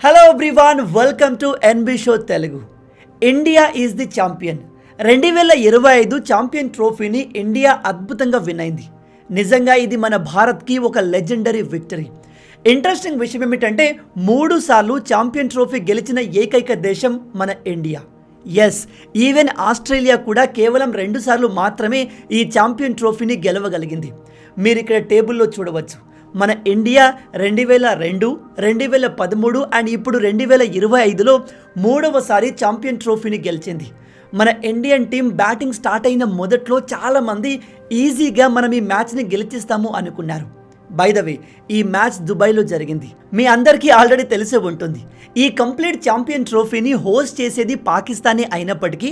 Hello everyone, welcome to NB show Telugu. India is the champion. 2025 champion ట్రోఫీని India అద్భుతంగా win అయింది. నిజంగా ఇది మన భారత్కి ఒక లెజెండరీ విక్టరీ. ఇంట్రెస్టింగ్ విషయం ఏమిటంటే 3 సార్లు ఛాంపియన్ ట్రోఫీ గెలిచిన ఏకైక దేశం మన ఇండియా. ఎస్, ఈవెన్ ఆస్ట్రేలియా కూడా కేవలం 2 సార్లు మాత్రమే ఈ ఛాంపియన్ ట్రోఫీని గెలవగలిగింది. మీరు ఇక్కడ టేబుల్లో చూడవచ్చు. మన ఇండియా 2002, 2013 అండ్ ఇప్పుడు 2025లో 3వసారి ఛాంపియన్ ట్రోఫీని గెలిచింది. మన ఇండియన్ టీం బ్యాటింగ్ స్టార్ట్ అయిన మొదట్లో చాలామంది ఈజీగా మనం ఈ మ్యాచ్ని గెలిచిస్తాము అనుకున్నారు. బై ద వే, ఈ మ్యాచ్ దుబాయ్లో జరిగింది. మీ అందరికీ ఆల్రెడీ తెలిసే ఉంటుంది. ఈ కంప్లీట్ ఛాంపియన్ ట్రోఫీని హోస్ట్ చేసేది పాకిస్తానే అయినప్పటికీ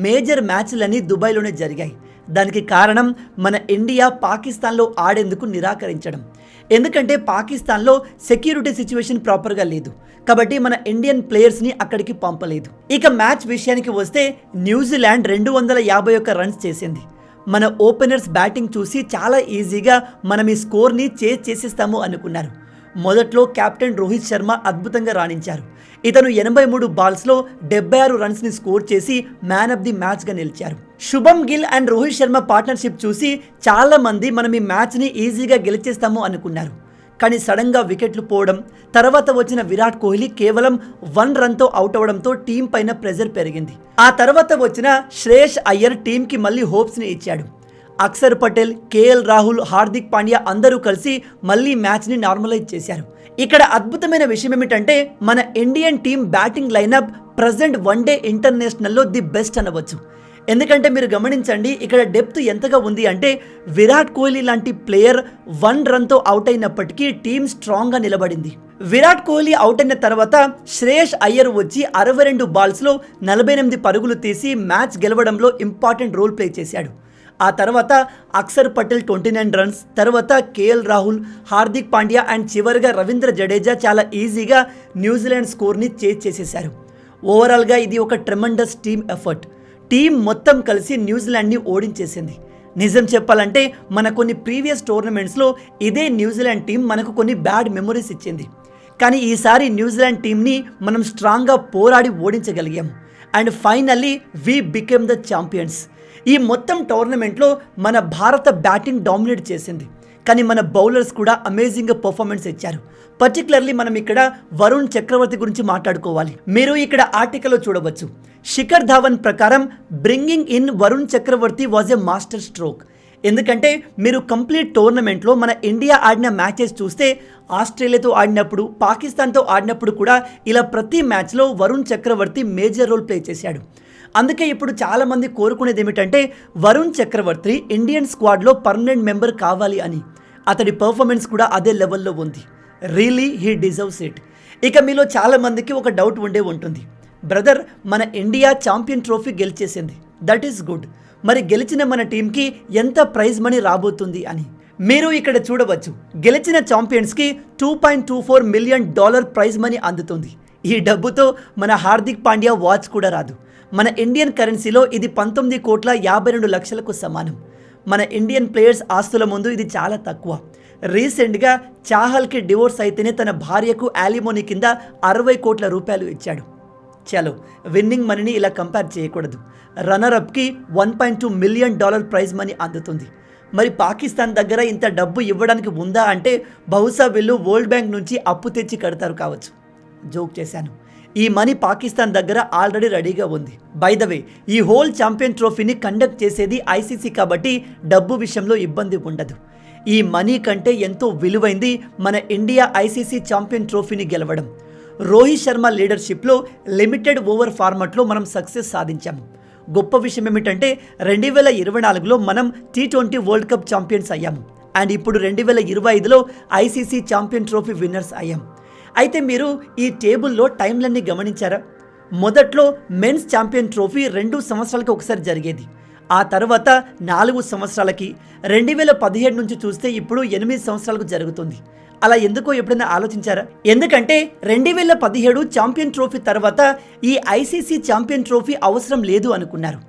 మేజర్ మ్యాచ్లన్నీ దుబాయ్లోనే జరిగాయి. దానికి కారణం మన ఇండియా పాకిస్తాన్లో ఆడేందుకు నిరాకరించడం. ఎందుకంటే పాకిస్తాన్లో సెక్యూరిటీ సిచ్యువేషన్ ప్రాపర్గా లేదు కాబట్టి మన ఇండియన్ ప్లేయర్స్ని అక్కడికి పంపలేదు. ఇక మ్యాచ్ విషయానికి వస్తే న్యూజిలాండ్ 251 రన్స్ చేసింది. మన ఓపెనర్స్ బ్యాటింగ్ చూసి చాలా ఈజీగా మనం ఈ స్కోర్ని చేసేస్తాము అనుకున్నారు. మొదట్లో కెప్టెన్ రోహిత్ శర్మ అద్భుతంగా రాణించారు. ఇతను 83 బాల్స్లో 76 రన్స్ని స్కోర్ చేసి మ్యాన్ ఆఫ్ ది మ్యాచ్గా నిలిచారు. శుభమ్ గిల్ అండ్ రోహిత్ శర్మ పార్ట్నర్షిప్ చూసి చాలామంది మనం ఈ మ్యాచ్ని ఈజీగా గెలిచేస్తాము అనుకున్నారు. కానీ సడన్గా వికెట్లు పోవడం, తర్వాత వచ్చిన విరాట్ కోహ్లీ కేవలం 1 రన్తో అవుట్ అవ్వడంతో టీం పైన ప్రెజర్ పెరిగింది. ఆ తర్వాత వచ్చిన శ్రేయస్ అయ్యర్ టీంకి మళ్ళీ హోప్స్ని ఇచ్చాడు. అక్షర్ పటేల్, కేఎల్ రాహుల్, హార్దిక్ పాండ్యా అందరూ కలిసి మళ్ళీ మ్యాచ్ని నార్మలైజ్ చేశారు. ఇక్కడ అద్భుతమైన విషయం ఏమిటంటే మన Indian team batting lineup present one day ఇంటర్నేషనల్లో ది బెస్ట్ అనవచ్చు. ఎందుకంటే మీరు గమనించండి, ఇక్కడ డెప్త్ ఎంతగా ఉంది అంటే విరాట్ కోహ్లీ లాంటి ప్లేయర్ 1 రన్తో అవుట్ అయినప్పటికీ టీం స్ట్రాంగ్గా నిలబడింది. విరాట్ కోహ్లీ అవుట్ అయిన తర్వాత శ్రేయస్ అయ్యర్ వచ్చి 62 బాల్స్లో 48 పరుగులు తీసి మ్యాచ్ గెలవడంలో ఇంపార్టెంట్ రోల్ ప్లే చేశాడు. ఆ తర్వాత అక్షర్ పటేల్ 29 రన్స్, తర్వాత కేఎల్ రాహుల్, హార్దిక్ పాండ్యా అండ్ చివరిగా రవీంద్ర జడేజా చాలా ఈజీగా న్యూజిలాండ్ స్కోర్ని చేసేశారు. ఓవరాల్గా ఇది ఒక ట్రెమెండస్ టీమ్ ఎఫర్ట్. టీం మొత్తం కలిసి న్యూజిలాండ్ని ఓడించేసింది. నిజం చెప్పాలంటే మన కొన్ని ప్రీవియస్ టోర్నమెంట్స్లో ఇదే న్యూజిలాండ్ టీం మనకు కొన్ని బ్యాడ్ మెమొరీస్ ఇచ్చింది. కానీ ఈసారి న్యూజిలాండ్ టీంని మనం స్ట్రాంగ్గా పోరాడి ఓడించగలిగాం. And finally we became the champions. ఈ మొత్తం టోర్నమెంట్లో మన భారత బ్యాటింగ్ డామినేట్ చేసింది. కానీ మన బౌలర్స్ కూడా అమేజింగ్గా పర్ఫార్మెన్స్ ఇచ్చారు. పర్టికులర్లీ మనం ఇక్కడ వరుణ్ చక్రవర్తి గురించి మాట్లాడుకోవాలి. మీరు ఇక్కడ ఆర్టికల్లో చూడవచ్చు. శిఖర్ ధావన్ ప్రకారం bringing in Varun Chakravarthy was a master stroke. ఎందుకంటే మీరు కంప్లీట్ టోర్నమెంట్లో మన ఇండియా ఆడిన మ్యాచెస్ చూస్తే ఆస్ట్రేలియాతో ఆడినప్పుడు, పాకిస్తాన్తో ఆడినప్పుడు కూడా ఇలా ప్రతి మ్యాచ్లో Varun Chakravarthy major role play చేశాడు. అందుకే ఇప్పుడు చాలామంది కోరుకునేది ఏమిటంటే వరుణ్ చక్రవర్తి ఇండియన్ స్క్వాడ్లో పర్మనెంట్ మెంబర్ కావాలి అని. అతడి పర్ఫార్మెన్స్ కూడా అదే లెవెల్లో ఉంది. Really he deserves it. ఇక మీలో చాలామందికి ఒక డౌట్ ఉండే ఉంటుంది, బ్రదర్ మన ఇండియా ఛాంపియన్ ట్రోఫీ గెలిచేసింది, దట్ ఈస్ గుడ్, మరి గెలిచిన మన టీంకి ఎంత ప్రైజ్ మనీ రాబోతుంది అని. మీరు ఇక్కడ చూడవచ్చు, గెలిచిన ఛాంపియన్స్కి $2.24 మిలియన్ ప్రైజ్ మనీ అందుతుంది. ఈ డబ్బుతో మన హార్దిక్ పాండ్యా వాచ్ కూడా రాదు. మన ఇండియన్ కరెన్సీలో ఇది 19,52,00,000కు సమానం. మన ఇండియన్ ప్లేయర్స్ ఆస్తుల ముందు ఇది చాలా తక్కువ. రీసెంట్గా చాహల్కి డివోర్స్ అయితేనే తన భార్యకు యాలిమోనీ కింద 60 కోట్ల రూపాయలు ఇచ్చాడు. చలో, విన్నింగ్ మనీని ఇలా కంపేర్ చేయకూడదు. రన్నర్అప్కి $1.2 మిలియన్ ప్రైజ్ మనీ అందుతుంది. మరి పాకిస్తాన్ దగ్గర ఇంత డబ్బు ఇవ్వడానికి ఉందా అంటే బహుశా వీళ్ళు వరల్డ్ బ్యాంక్ నుంచి అప్పు తెచ్చి కడతారు కావచ్చు. జోక్ చేశాను. ఈ మనీ పాకిస్తాన్ దగ్గర ఆల్రెడీ రెడీగా ఉంది. బై ద వే, ఈ హోల్ ఛాంపియన్ ట్రోఫీని కండక్ట్ చేసేది ఐసీసీ కాబట్టి డబ్బు విషయంలో ఇబ్బంది ఉండదు. ఈ మనీ కంటే ఎంతో విలువైంది మన ఇండియా ఐసీసీ ఛాంపియన్ ట్రోఫీని గెలవడం. రోహిత్ శర్మ లీడర్షిప్లో లిమిటెడ్ ఓవర్ ఫార్మాట్లో మనం సక్సెస్ సాధించాము. గొప్ప విషయం ఏమిటంటే 2024లో మనం T20 వరల్డ్ కప్ ఛాంపియన్స్ అయ్యాము. అండ్ ఇప్పుడు 2025లో ఐసీసీ ఛాంపియన్ ట్రోఫీ విన్నర్స్ అయ్యాం. అయితే మీరు ఈ టేబుల్లో టైంలన్నీ గమనించారా? మొదట్లో మెన్స్ ఛాంపియన్ ట్రోఫీ 2 సంవత్సరాలకి ఒకసారి జరిగేది. ఆ తర్వాత 4 సంవత్సరాలకి, 2017 నుంచి చూస్తే ఇప్పుడు 8 సంవత్సరాలకు జరుగుతుంది. అలా ఎందుకో ఎప్పుడైనా ఆలోచించారా? ఎందుకంటే 2017 ఛాంపియన్ ట్రోఫీ తర్వాత ఈ ఐసీసీ ఛాంపియన్ ట్రోఫీ అవసరం లేదు అనుకున్నారు.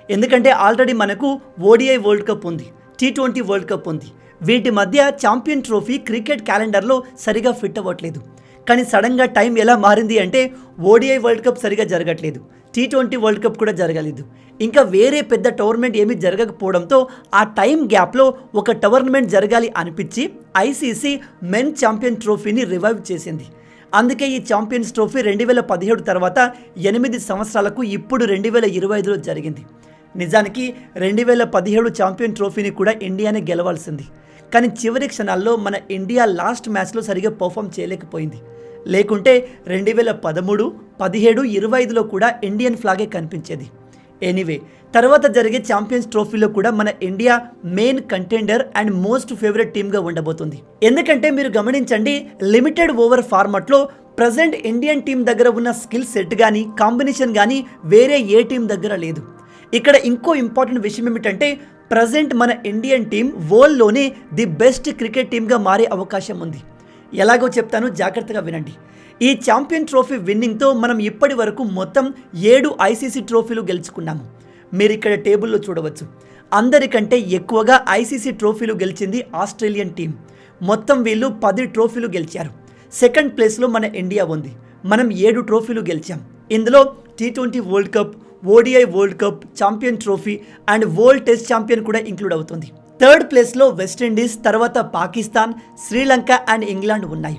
ఎందుకంటే ఆల్రెడీ మనకు ఓడిఐ వరల్డ్ కప్ ఉంది, T20 వరల్డ్ కప్ ఉంది. వీటి మధ్య ఛాంపియన్ ట్రోఫీ క్రికెట్ క్యాలెండర్లో సరిగా ఫిట్ అవ్వట్లేదు. కానీ సడన్గా టైం ఎలా మారింది అంటే ఓడిఐ వరల్డ్ కప్ సరిగా జరగట్లేదు, T20 వరల్డ్ కప్ కూడా జరగలేదు, ఇంకా వేరే పెద్ద టోర్నమెంట్ ఏమీ జరగకపోవడంతో ఆ టైం గ్యాప్లో ఒక టోర్నమెంట్ జరగాలి అనిపించి ఐసీసీ మెన్ ఛాంపియన్ ట్రోఫీని రివైవ్ చేసింది. అందుకే ఈ ఛాంపియన్స్ ట్రోఫీ 2017 తర్వాత 8 సంవత్సరాలకు ఇప్పుడు 2025లో జరిగింది. నిజానికి 2017 ఛాంపియన్ ట్రోఫీని కూడా ఇండియానే గెలవాల్సింది. కానీ చివరి క్షణాల్లో మన ఇండియా లాస్ట్ మ్యాచ్లో సరిగా పర్ఫామ్ చేయలేకపోయింది. లేకుంటే 2013, 17, 25లో కూడా ఇండియన్ ఫ్లాగే కనిపించేది. ఎనీవే, తర్వాత జరిగే ఛాంపియన్స్ ట్రోఫీలో కూడా మన India main contender and most favourite టీమ్గా ఉండబోతుంది. ఎందుకంటే మీరు గమనించండి, లిమిటెడ్ ఓవర్ ఫార్మాట్లో ప్రజెంట్ ఇండియన్ టీం దగ్గర ఉన్న స్కిల్ సెట్ కానీ కాంబినేషన్ కానీ వేరే ఏ టీం దగ్గర లేదు. ఇక్కడ ఇంకో ఇంపార్టెంట్ విషయం ఏమిటంటే ప్రజెంట్ మన ఇండియన్ టీం వరల్డ్లోనే ది బెస్ట్ క్రికెట్ టీమ్గా మారే అవకాశం ఉంది. ఎలాగో చెప్తాను, జాగ్రత్తగా వినండి. ఈ ఛాంపియన్ ట్రోఫీ విన్నింగ్తో మనం ఇప్పటి వరకు మొత్తం 7 ఐసీసీ ట్రోఫీలు గెలుచుకున్నాము. మీరు ఇక్కడ టేబుల్లో చూడవచ్చు. అందరికంటే ఎక్కువగా ఐసీసీ ట్రోఫీలు గెలిచింది ఆస్ట్రేలియన్ టీం. మొత్తం వీళ్ళు 10 ట్రోఫీలు గెలిచారు. సెకండ్ ప్లేస్లో మన ఇండియా ఉంది. మనం 7 ట్రోఫీలు గెలిచాం. ఇందులో T20 world cup, ODI world cup, champion trophy and world test champion కూడా ఇంక్లూడ్ అవుతుంది. థర్డ్ ప్లేస్లో వెస్టిండీస్, తర్వాత పాకిస్తాన్, శ్రీలంక అండ్ ఇంగ్లాండ్ ఉన్నాయి.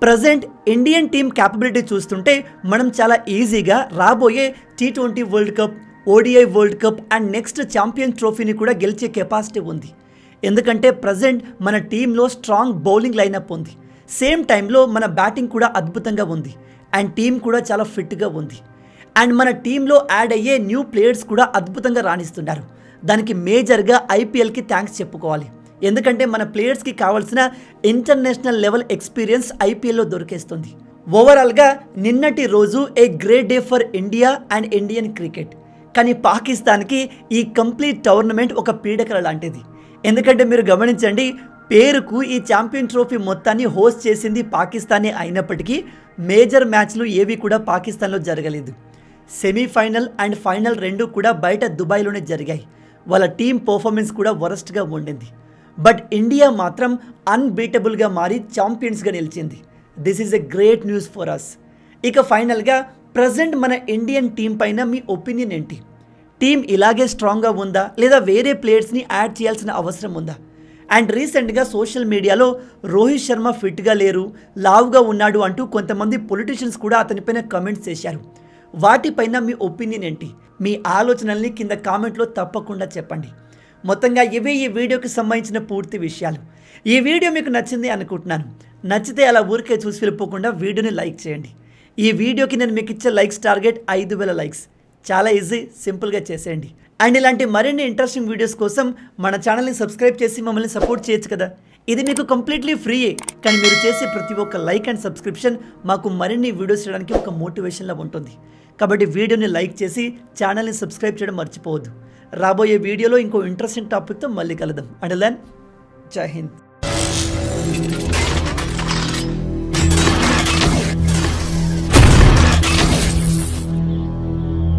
ప్రజెంట్ ఇండియన్ టీం క్యాపబిలిటీ చూస్తుంటే మనం చాలా ఈజీగా రాబోయే T20 world cup, ODI world cup and next champion ట్రోఫీని కూడా గెలిచే కెపాసిటీ ఉంది. ఎందుకంటే ప్రజెంట్ మన టీంలో స్ట్రాంగ్ బౌలింగ్ లైనప్ ఉంది. సేమ్ టైంలో మన బ్యాటింగ్ కూడా అద్భుతంగా ఉంది అండ్ టీం కూడా చాలా ఫిట్గా ఉంది. అండ్ మన టీంలో యాడ్ అయ్యే న్యూ ప్లేయర్స్ కూడా అద్భుతంగా రాణిస్తున్నారు. దానికి మేజర్గా ఐపీఎల్కి థ్యాంక్స్ చెప్పుకోవాలి. ఎందుకంటే మన ప్లేయర్స్కి కావాల్సిన ఇంటర్నేషనల్ లెవెల్ ఎక్స్పీరియన్స్ ఐపీఎల్లో దొరికేస్తుంది. ఓవరాల్గా నిన్నటి రోజు a great day for India and Indian cricket. కానీ పాకిస్తాన్కి ఈ కంప్లీట్ టోర్నమెంట్ ఒక పీడకల లాంటిది. ఎందుకంటే మీరు గమనించండి, పేరుకు ఈ ఛాంపియన్ ట్రోఫీ మొత్తాన్ని హోస్ట్ చేసింది పాకిస్తానే అయినప్పటికీ మేజర్ మ్యాచ్లు ఏవి కూడా పాకిస్తాన్లో జరగలేదు. సెమీఫైనల్ అండ్ ఫైనల్ రెండు కూడా బయట దుబాయ్లోనే జరిగాయి. వాళ్ళ టీం పర్ఫార్మెన్స్ కూడా వరస్ట్గా ఉండింది. బట్ ఇండియా మాత్రం అన్బీటబుల్గా మారి ఛాంపియన్స్గా నిలిచింది. This is a great news for us. ఇక ఫైనల్గా ప్రజెంట్ మన ఇండియన్ టీం పైన మీ ఒపీనియన్ ఏంటి? టీం ఇలాగే స్ట్రాంగ్గా ఉందా లేదా వేరే ప్లేయర్స్ని యాడ్ చేయాల్సిన అవసరం ఉందా? అండ్ రీసెంట్గా సోషల్ మీడియాలో రోహిత్ శర్మ ఫిట్గా లేరు, లావుగా ఉన్నాడు అంటూ కొంతమంది పొలిటీషియన్స్ కూడా అతనిపైన కమెంట్స్ చేశారు. వాటిపైన మీ ఒపీనియన్ ఏంటి? మీ ఆలోచనల్ని కింద కామెంట్లో తప్పకుండా చెప్పండి. మొత్తంగా ఇవే ఈ వీడియోకి సంబంధించిన పూర్తి విషయాలు. ఈ వీడియో మీకు నచ్చింది అనుకుంటున్నాను. నచ్చితే అలా ఊరికే చూసి వెళ్ళిపోకుండా వీడియోని లైక్ చేయండి. ఈ వీడియోకి నేను మీకు ఇచ్చే లైక్స్ టార్గెట్ 5,000 లైక్స్. చాలా ఈజీ, సింపుల్గా చేసేయండి. అండ్ ఇలాంటి మరిన్ని ఇంట్రెస్టింగ్ వీడియోస్ కోసం మన ఛానల్ని సబ్స్క్రైబ్ చేసి మమ్మల్ని సపోర్ట్ చేయొచ్చు కదా. ఇది మీకు కంప్లీట్లీ ఫ్రీయే, కానీ మీరు చేసే ప్రతి ఒక్క లైక్ అండ్ సబ్స్క్రిప్షన్ మాకు మరిన్ని వీడియోస్ చేయడానికి ఒక మోటివేషన్లా ఉంటుంది. కాబట్టి వీడియోని లైక్ చేసి ఛానల్ని సబ్స్క్రైబ్ చేయడం మర్చిపోవద్దు. రాబోయే వీడియోలో ఇంకో ఇంట్రెస్టింగ్ టాపిక్తో మళ్ళీ కలుద్దాం. అండ్ దెన్ జై హింద్.